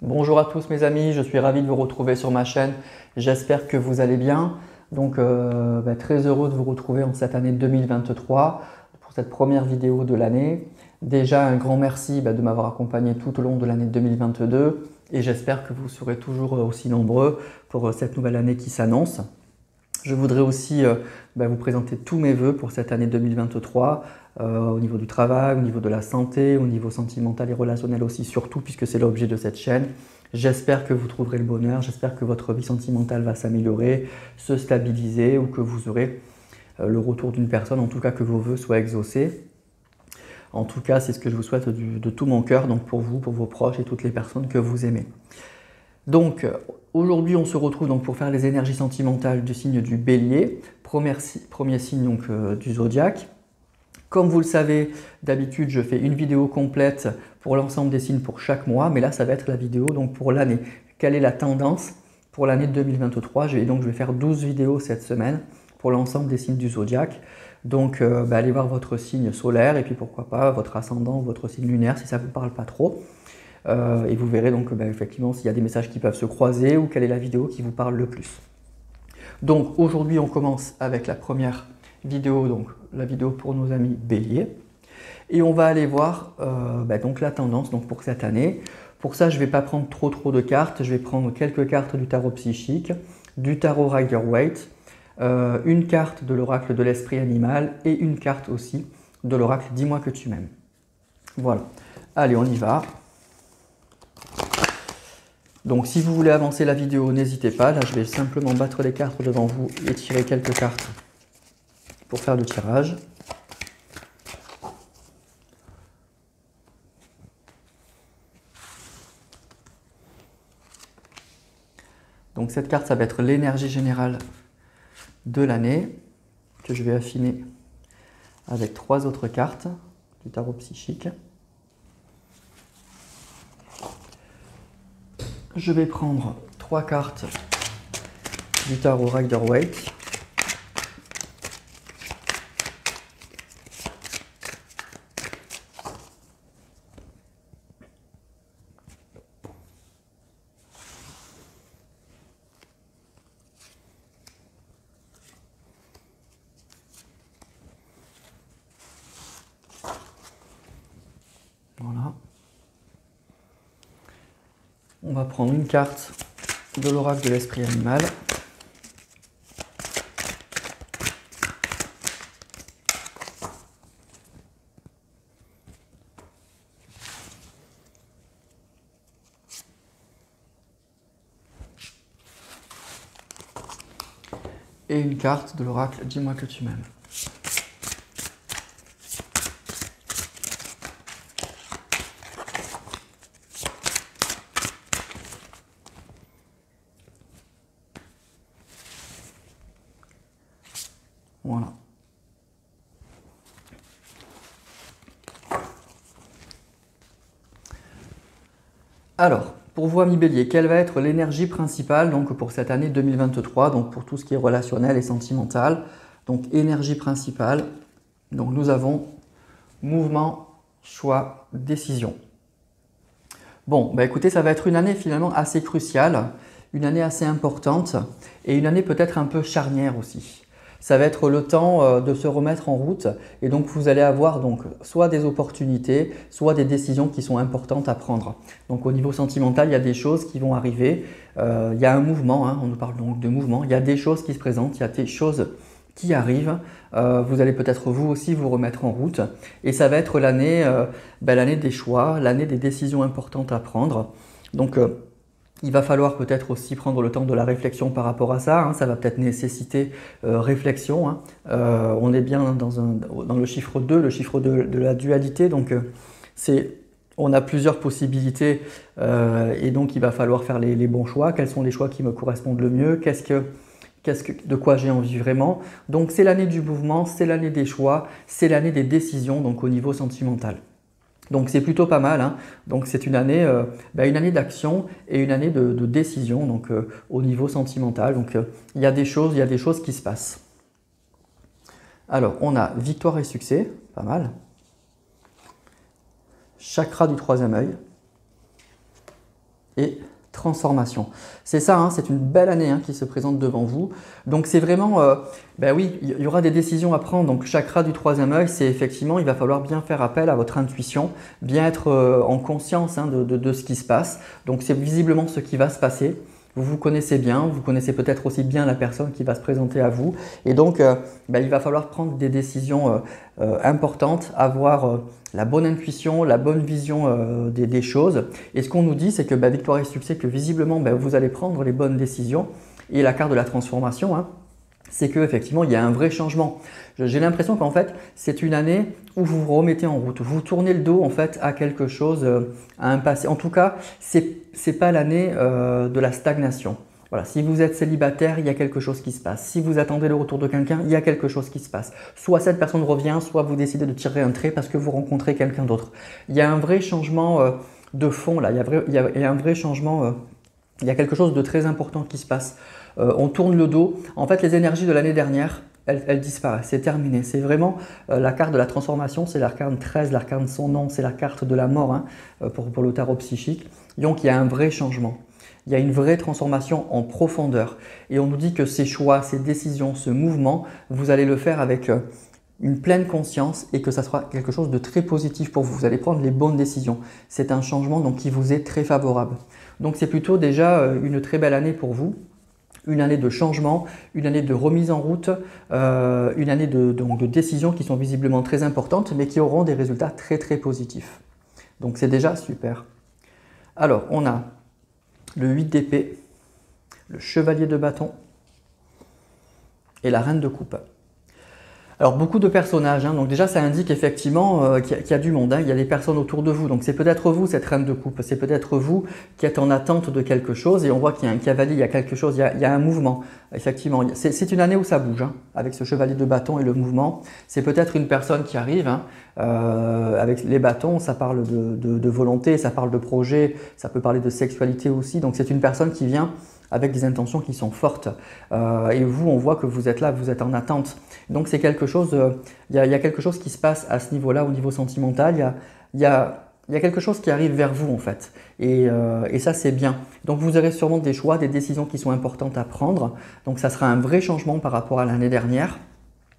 Bonjour à tous mes amis, je suis ravi de vous retrouver sur ma chaîne. J'espère que vous allez bien. Donc très heureux de vous retrouver en cette année 2023 pour cette première vidéo de l'année. Déjà un grand merci de m'avoir accompagné tout au long de l'année 2022 et j'espère que vous serez toujours aussi nombreux pour cette nouvelle année qui s'annonce. Je voudrais aussi vous présenter tous mes vœux pour cette année 2023 au niveau du travail, au niveau de la santé, au niveau sentimental et relationnel aussi surtout puisque c'est l'objet de cette chaîne. J'espère que vous trouverez le bonheur, j'espère que votre vie sentimentale va s'améliorer, se stabiliser ou que vous aurez le retour d'une personne, en tout cas que vos vœux soient exaucés. En tout cas, c'est ce que je vous souhaite de tout mon cœur, donc pour vous, pour vos proches et toutes les personnes que vous aimez. Donc aujourd'hui on se retrouve donc pour faire les énergies sentimentales du signe du Bélier, premier signe donc, du zodiaque. Comme vous le savez, d'habitude je fais une vidéo complète pour l'ensemble des signes pour chaque mois, mais là ça va être la vidéo donc pour l'année. Quelle est la tendance pour l'année 2023? Je vais faire 12 vidéos cette semaine pour l'ensemble des signes du zodiaque. Donc allez voir votre signe solaire et puis pourquoi pas votre ascendant, votre signe lunaire si ça ne vous parle pas trop. Et vous verrez donc effectivement s'il y a des messages qui peuvent se croiser ou quelle est la vidéo qui vous parle le plus. Donc aujourd'hui on commence avec la première vidéo, donc la vidéo pour nos amis Bélier. Et on va aller voir donc la tendance donc, pour cette année. Pour ça je ne vais pas prendre trop de cartes, je vais prendre quelques cartes du tarot psychique, du tarot Rider-Waite, une carte de l'oracle de l'esprit animal et une carte aussi de l'oracle Dis-moi que tu m'aimes. Voilà, allez on y va. Donc si vous voulez avancer la vidéo, n'hésitez pas. Là, je vais simplement battre les cartes devant vous et tirer quelques cartes pour faire le tirage. Donc cette carte, ça va être l'énergie générale de l'année que je vais affiner avec 3 autres cartes du tarot psychique. Je vais prendre 3 cartes du tarot Rider-Waite. Voilà. On va prendre une carte de l'oracle de l'esprit animal. Et une carte de l'oracle Dis-moi que tu m'aimes. Voilà. Alors, pour vous amis Bélier, quelle va être l'énergie principale donc, pour cette année 2023, donc pour tout ce qui est relationnel et sentimental. Donc énergie principale, donc nous avons mouvement, choix, décision. Bon, écoutez, ça va être une année finalement assez cruciale, une année assez importante et une année peut-être un peu charnière aussi. Ça va être le temps de se remettre en route et donc vous allez avoir donc soit des opportunités, soit des décisions qui sont importantes à prendre. Donc au niveau sentimental, il y a des choses qui vont arriver, il y a un mouvement, hein, on nous parle donc de mouvement, il y a des choses qui se présentent, il y a des choses qui arrivent, vous allez peut-être vous aussi vous remettre en route et ça va être l'année l'année des choix, l'année des décisions importantes à prendre. Donc il va falloir peut-être aussi prendre le temps de la réflexion par rapport à ça, hein. Ça va peut-être nécessiter réflexion, hein. On est bien dans le chiffre 2, le chiffre de la dualité, donc on a plusieurs possibilités et donc il va falloir faire les bons choix. Quels sont les choix qui me correspondent le mieux? De quoi j'ai envie vraiment? Donc c'est l'année du mouvement, c'est l'année des choix, c'est l'année des décisions donc au niveau sentimental. Donc c'est plutôt pas mal, hein. Donc c'est une année d'action et une année de décision donc, au niveau sentimental. Donc il y a des choses qui se passent. Alors on a victoire et succès, pas mal. Chakra du troisième œil. et transformation. C'est ça, hein, c'est une belle année qui se présente devant vous. Donc c'est vraiment, ben oui, il y aura des décisions à prendre. Donc chakra du troisième œil, c'est effectivement, il va falloir bien faire appel à votre intuition, bien être en conscience de ce qui se passe. Donc c'est visiblement ce qui va se passer. Vous vous connaissez bien, vous connaissez peut-être aussi bien la personne qui va se présenter à vous. Et donc, ben, il va falloir prendre des décisions importantes, avoir la bonne intuition, la bonne vision des choses. Et ce qu'on nous dit, c'est que ben, victoire et succès, que visiblement, ben, vous allez prendre les bonnes décisions. Et la carte de la transformation, c'est qu'effectivement, il y a un vrai changement. J'ai l'impression qu'en fait, c'est une année où vous vous remettez en route. Vous tournez le dos en fait à quelque chose, à un passé. En tout cas, c'est pas l'année de la stagnation. Voilà, si vous êtes célibataire, il y a quelque chose qui se passe. Si vous attendez le retour de quelqu'un, il y a quelque chose qui se passe. Soit cette personne revient, soit vous décidez de tirer un trait parce que vous rencontrez quelqu'un d'autre. Il y a un vrai changement de fond là. Il y a un vrai changement. Il y a quelque chose de très important qui se passe. On tourne le dos. En fait, les énergies de l'année dernière, elles disparaissent. C'est terminé. C'est vraiment la carte de la transformation. C'est l'arcane 13, l'arcane sans nom. C'est la carte de la mort pour le tarot psychique. Donc, il y a un vrai changement. Il y a une vraie transformation en profondeur. Et on nous dit que ces choix, ces décisions, ce mouvement, vous allez le faire avec une pleine conscience et que ça sera quelque chose de très positif pour vous. Vous allez prendre les bonnes décisions. C'est un changement donc, qui vous est très favorable. Donc c'est plutôt déjà une très belle année pour vous. Une année de changement, une année de remise en route, une année de décisions qui sont visiblement très importantes mais qui auront des résultats très très positifs. Donc c'est déjà super. Alors on a le 8 d'épée, le chevalier de bâton et la reine de coupe. Alors beaucoup de personnages, donc déjà ça indique effectivement qu'il y a du monde, il y a des personnes autour de vous, donc c'est peut-être vous cette reine de coupe, c'est peut-être vous qui êtes en attente de quelque chose et on voit qu'il y a un cavalier, il y a quelque chose, il y a un mouvement, effectivement. C'est une année où ça bouge, avec ce chevalier de bâton et le mouvement. C'est peut-être une personne qui arrive, avec les bâtons, ça parle de volonté, ça parle de projet, ça peut parler de sexualité aussi, donc c'est une personne qui vient avec des intentions qui sont fortes. Et vous, on voit que vous êtes là, vous êtes en attente. Donc c'est quelque chose, il y a quelque chose qui se passe à ce niveau-là, au niveau sentimental. Il y a quelque chose qui arrive vers vous en fait. Et ça c'est bien. Donc vous aurez sûrement des choix, des décisions qui sont importantes à prendre. Donc ça sera un vrai changement par rapport à l'année dernière.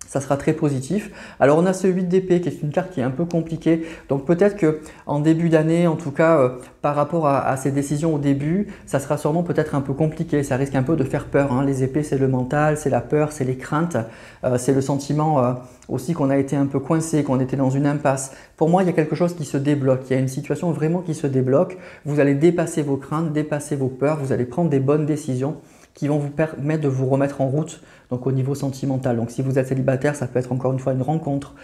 Ça sera très positif. Alors on a ce 8 d'épée qui est une carte qui est un peu compliquée. Donc peut-être qu'en début d'année, en tout cas par rapport à ces décisions au début, ça sera sûrement peut-être un peu compliqué. Ça risque un peu de faire peur. Les épées, c'est le mental, c'est la peur, c'est les craintes. C'est le sentiment aussi qu'on a été un peu coincé, qu'on était dans une impasse. Pour moi, il y a quelque chose qui se débloque. Il y a une situation vraiment qui se débloque. Vous allez dépasser vos craintes, dépasser vos peurs. Vous allez prendre des bonnes décisions qui vont vous permettre de vous remettre en route donc au niveau sentimental. Donc si vous êtes célibataire, ça peut être encore une fois une rencontre,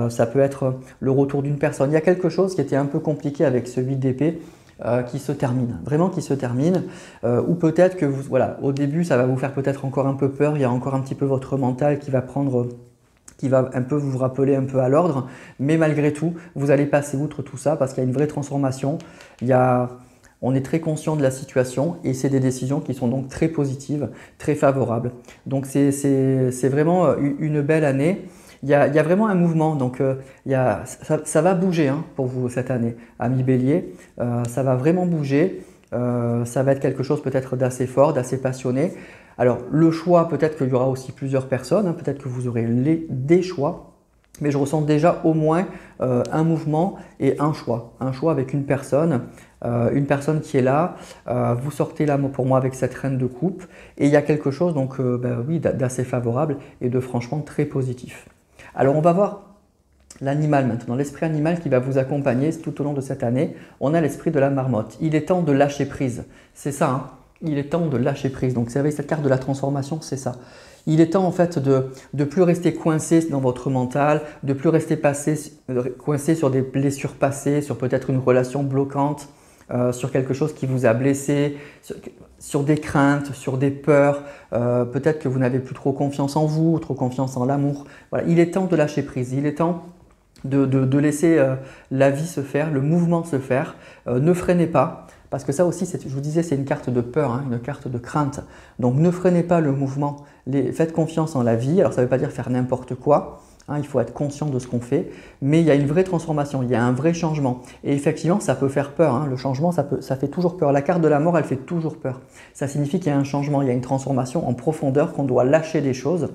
ça peut être le retour d'une personne. Il y a quelque chose qui était un peu compliqué avec ce 8 d'épée qui se termine, vraiment qui se termine, ou peut-être que voilà, au début ça va vous faire peut-être encore un peu peur, il y a encore un petit peu votre mental qui va un peu vous rappeler un peu à l'ordre, mais malgré tout, vous allez passer outre tout ça parce qu'il y a une vraie transformation, on est très conscient de la situation et c'est des décisions qui sont donc très positives, très favorables. Donc c'est vraiment une belle année. Il y a vraiment un mouvement, donc ça va bouger pour vous cette année, amis Bélier. Ça va vraiment bouger, ça va être quelque chose peut-être d'assez fort, d'assez passionné. Alors le choix, peut-être qu'il y aura aussi plusieurs personnes, peut-être que vous aurez des choix. Mais je ressens déjà au moins un mouvement et un choix avec une personne qui est là. Vous sortez là pour moi avec cette reine de coupe et il y a quelque chose donc oui, d'assez favorable et de franchement très positif. Alors on va voir l'animal maintenant, l'esprit animal qui va vous accompagner tout au long de cette année. On a l'esprit de la marmotte. Il est temps de lâcher prise, c'est ça, il est temps de lâcher prise. Donc c'est avec cette carte de la transformation, c'est ça. Il est temps en fait de plus rester coincé dans votre mental, de plus rester coincé sur des blessures passées, sur peut-être une relation bloquante, sur quelque chose qui vous a blessé, sur des craintes, sur des peurs, peut-être que vous n'avez plus trop confiance en vous, trop confiance en l'amour. Voilà, il est temps de lâcher prise, il est temps de laisser la vie se faire, le mouvement se faire. Ne freinez pas. Parce que ça aussi, je vous disais, c'est une carte de peur, une carte de crainte. Donc ne freinez pas le mouvement, faites confiance en la vie. Alors ça ne veut pas dire faire n'importe quoi, hein, il faut être conscient de ce qu'on fait, mais il y a une vraie transformation, il y a un vrai changement. Et effectivement, ça peut faire peur, hein. Le changement, ça fait toujours peur. La carte de la mort, elle fait toujours peur. Ça signifie qu'il y a un changement, il y a une transformation en profondeur, qu'on doit lâcher des choses.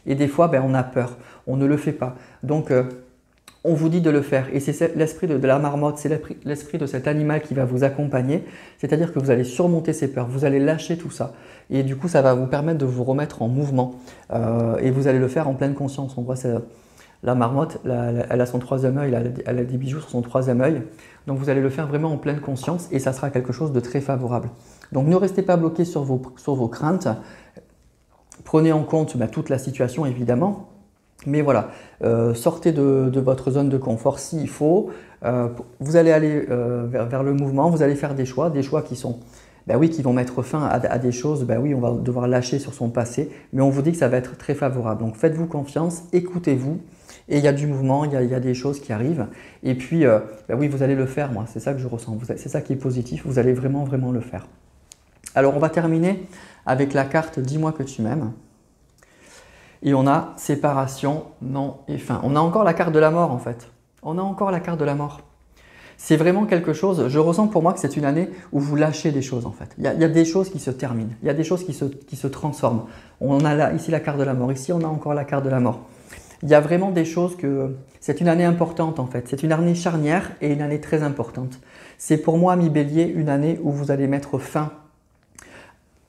Et des fois, on a peur, on ne le fait pas. Donc, on vous dit de le faire. Et c'est l'esprit de la marmotte, c'est l'esprit de cet animal qui va vous accompagner. C'est-à-dire que vous allez surmonter ces peurs, vous allez lâcher tout ça. Et du coup, ça va vous permettre de vous remettre en mouvement. Et vous allez le faire en pleine conscience. On voit la marmotte, elle a son troisième œil, elle a des bijoux sur son troisième œil. Donc vous allez le faire vraiment en pleine conscience et ça sera quelque chose de très favorable. Donc ne restez pas bloqué sur vos craintes. Prenez en compte toute la situation évidemment. Mais voilà, sortez de votre zone de confort s'il faut. Vous allez aller vers le mouvement, vous allez faire des choix qui sont, qui vont mettre fin à des choses. Oui, on va devoir lâcher sur son passé, mais on vous dit que ça va être très favorable. Donc faites-vous confiance, écoutez-vous. Et il y a du mouvement, il y a des choses qui arrivent. Et puis, oui, vous allez le faire, moi, c'est ça que je ressens. C'est ça qui est positif, vous allez vraiment, vraiment le faire. Alors, on va terminer avec la carte « Dis-moi que tu m'aimes ». Et on a séparation, non et fin. On a encore la carte de la mort en fait. On a encore la carte de la mort. C'est vraiment quelque chose, je ressens pour moi que c'est une année où vous lâchez des choses en fait. Il y a des choses qui se terminent, il y a des choses qui se transforment. On a là, ici la carte de la mort, ici on a encore la carte de la mort. Il y a vraiment des choses que… C'est une année importante en fait. C'est une année charnière et une année très importante. C'est pour moi, mi bélier, une année où vous allez mettre fin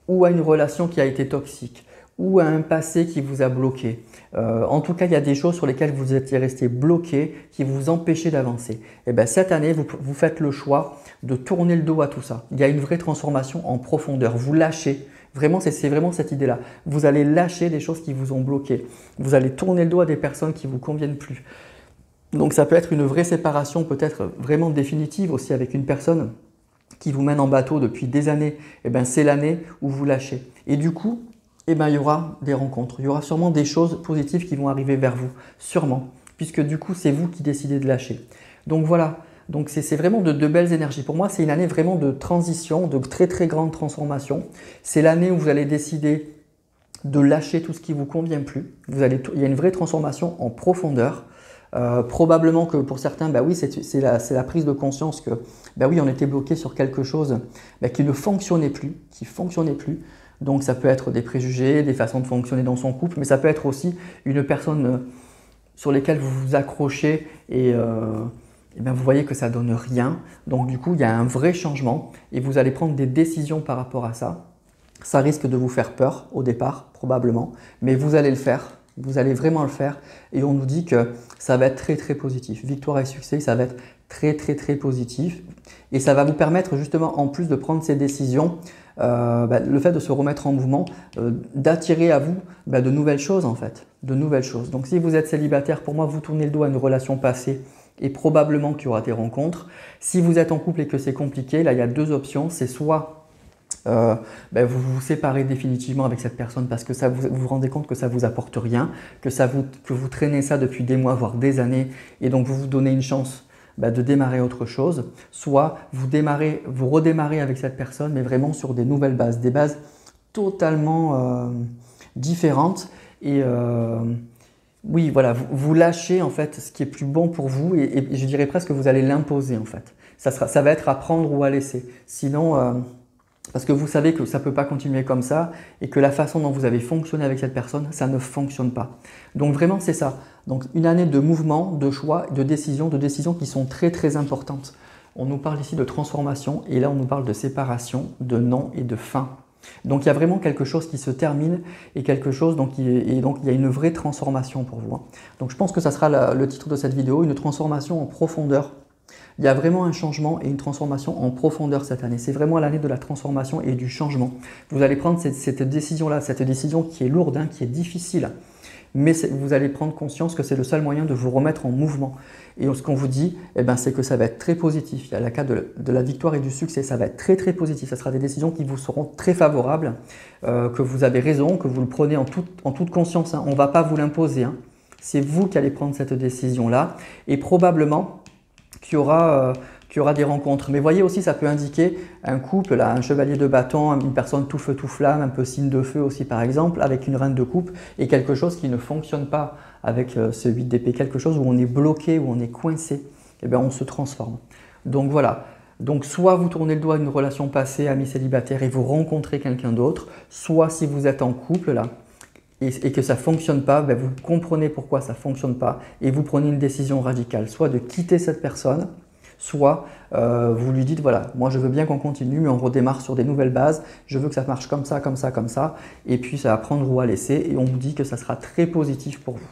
ou à une relation qui a été toxique, ou à un passé qui vous a bloqué. En tout cas, il y a des choses sur lesquelles vous étiez resté bloqué, qui vous empêchaient d'avancer. Et bien cette année, vous faites le choix de tourner le dos à tout ça. Il y a une vraie transformation en profondeur. Vous lâchez. Vraiment, c'est vraiment cette idée-là. Vous allez lâcher des choses qui vous ont bloqué. Vous allez tourner le dos à des personnes qui ne vous conviennent plus. Donc ça peut être une vraie séparation, peut-être vraiment définitive aussi avec une personne qui vous mène en bateau depuis des années. Et bien c'est l'année où vous lâchez. Et du coup, il y aura des rencontres, il y aura sûrement des choses positives qui vont arriver vers vous, sûrement, puisque du coup, c'est vous qui décidez de lâcher. Donc voilà, donc c'est vraiment de belles énergies. Pour moi, c'est une année vraiment de transition, de très très grande transformation. C'est l'année où vous allez décider de lâcher tout ce qui ne vous convient plus. Il y a une vraie transformation en profondeur. Probablement que pour certains, oui, c'est la prise de conscience que oui, on était bloqué sur quelque chose qui ne fonctionnait plus, Donc ça peut être des préjugés, des façons de fonctionner dans son couple, mais ça peut être aussi une personne sur laquelle vous vous accrochez et vous voyez que ça ne donne rien. Donc du coup, il y a un vrai changement et vous allez prendre des décisions par rapport à ça. Ça risque de vous faire peur au départ, probablement, mais vous allez le faire. Vous allez vraiment le faire et on nous dit que ça va être très très positif. Victoire et succès, ça va être très très très positif et ça va vous permettre justement en plus de prendre ces décisions, le fait de se remettre en mouvement, d'attirer à vous de nouvelles choses en fait, de nouvelles choses. Donc si vous êtes célibataire, pour moi vous tournez le dos à une relation passée et probablement qu'il y aura des rencontres. Si vous êtes en couple et que c'est compliqué, là il y a deux options, c'est soit vous vous séparez définitivement avec cette personne parce que vous vous rendez compte que ça ne vous apporte rien, que vous traînez ça depuis des mois voire des années et donc vous vous donnez une chance de démarrer autre chose, soit vous redémarrez avec cette personne mais vraiment sur des nouvelles bases, des bases totalement différentes et oui voilà, vous lâchez en fait ce qui est plus bon pour vous et je dirais presque que vous allez l'imposer en fait. Ça va être à prendre ou à laisser, sinon parce que vous savez que ça ne peut pas continuer comme ça et que la façon dont vous avez fonctionné avec cette personne, ça ne fonctionne pas. Donc vraiment, c'est ça. Donc une année de mouvement, de choix, de décisions qui sont très très importantes. On nous parle ici de transformation et là on nous parle de séparation, de non et de fin. Donc il y a vraiment quelque chose qui se termine et quelque chose, donc il y a une vraie transformation pour vous. Donc je pense que ça sera le titre de cette vidéo, une transformation en profondeur. Il y a vraiment un changement et une transformation en profondeur cette année. C'est vraiment l'année de la transformation et du changement. Vous allez prendre cette décision-là, cette décision qui est lourde, qui est difficile, mais vous allez prendre conscience que c'est le seul moyen de vous remettre en mouvement. Et ce qu'on vous dit, c'est que ça va être très positif. Il y a la carte de la victoire et du succès, ça va être très très positif. Ça sera des décisions qui vous seront très favorables, que vous avez raison, que vous le prenez en toute conscience. On ne va pas vous l'imposer. C'est vous qui allez prendre cette décision-là et probablement qu'il y qu'il y aura des rencontres. Mais voyez aussi, ça peut indiquer un couple, là, un chevalier de bâton, une personne tout feu, tout flamme, un peu signe de feu aussi par exemple, avec une reine de coupe et quelque chose qui ne fonctionne pas avec ce 8 d'épée, quelque chose où on est bloqué, où on est coincé, et bien on se transforme. Donc voilà. Donc soit vous tournez le doigt à une relation passée, ami célibataire, et vous rencontrez quelqu'un d'autre, soit si vous êtes en couple là, et que ça ne fonctionne pas, ben vous comprenez pourquoi ça ne fonctionne pas et vous prenez une décision radicale, soit de quitter cette personne, soit vous lui dites voilà, moi je veux bien qu'on continue mais on redémarre sur des nouvelles bases, je veux que ça marche comme ça, comme ça, comme ça, et puis ça va prendre ou à laisser et on vous dit que ça sera très positif pour vous.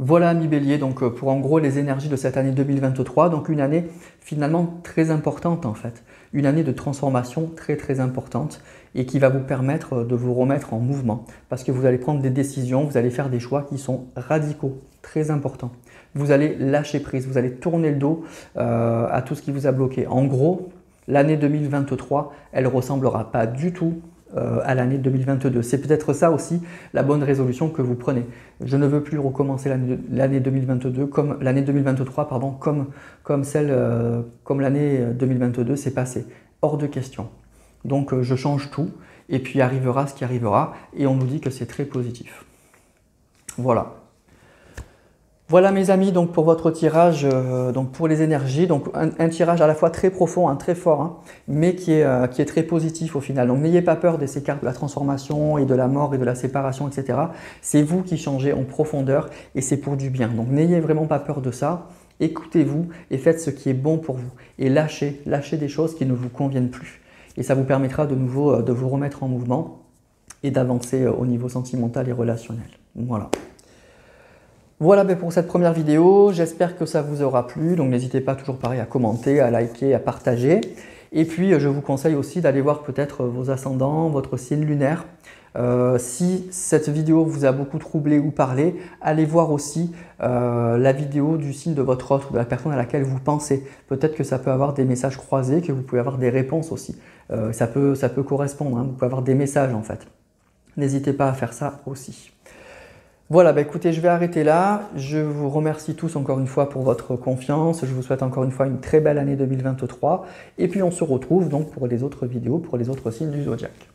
Voilà ami Bélier, donc pour en gros les énergies de cette année 2023, donc une année finalement très importante en fait, une année de transformation très très importante et qui va vous permettre de vous remettre en mouvement parce que vous allez prendre des décisions, vous allez faire des choix qui sont radicaux, très importants. Vous allez lâcher prise, vous allez tourner le dos à tout ce qui vous a bloqué. En gros, l'année 2023, elle ne ressemblera pas du tout à l'année 2022. C'est peut-être ça aussi la bonne résolution que vous prenez. Je ne veux plus recommencer l'année 2022 comme l'année 2023 pardon, comme l'année 2022 s'est passée. Hors de question. Donc je change tout et puis arrivera ce qui arrivera et on nous dit que c'est très positif. Voilà. Voilà mes amis, donc pour votre tirage, donc pour les énergies, donc un tirage à la fois très profond, hein, très fort, hein, mais qui est très positif au final. Donc n'ayez pas peur de ces cartes de la transformation et de la mort et de la séparation, etc. C'est vous qui changez en profondeur et c'est pour du bien. Donc n'ayez vraiment pas peur de ça. Écoutez-vous et faites ce qui est bon pour vous. Et lâchez des choses qui ne vous conviennent plus. Et ça vous permettra de nouveau de vous remettre en mouvement et d'avancer au niveau sentimental et relationnel. Voilà. Voilà pour cette première vidéo, j'espère que ça vous aura plu, donc n'hésitez pas toujours pareil à commenter, à liker, à partager. Et puis je vous conseille aussi d'aller voir peut-être vos ascendants, votre signe lunaire. Si cette vidéo vous a beaucoup troublé ou parlé, allez voir aussi la vidéo du signe de votre autre, de la personne à laquelle vous pensez. Peut-être que ça peut avoir des messages croisés, que vous pouvez avoir des réponses aussi. Ça peut correspondre, hein, vous pouvez avoir des messages en fait. N'hésitez pas à faire ça aussi. Voilà, écoutez, je vais arrêter là. Je vous remercie tous encore une fois pour votre confiance. Je vous souhaite encore une fois une très belle année 2023. Et puis on se retrouve donc pour les autres vidéos, pour les autres signes du zodiaque.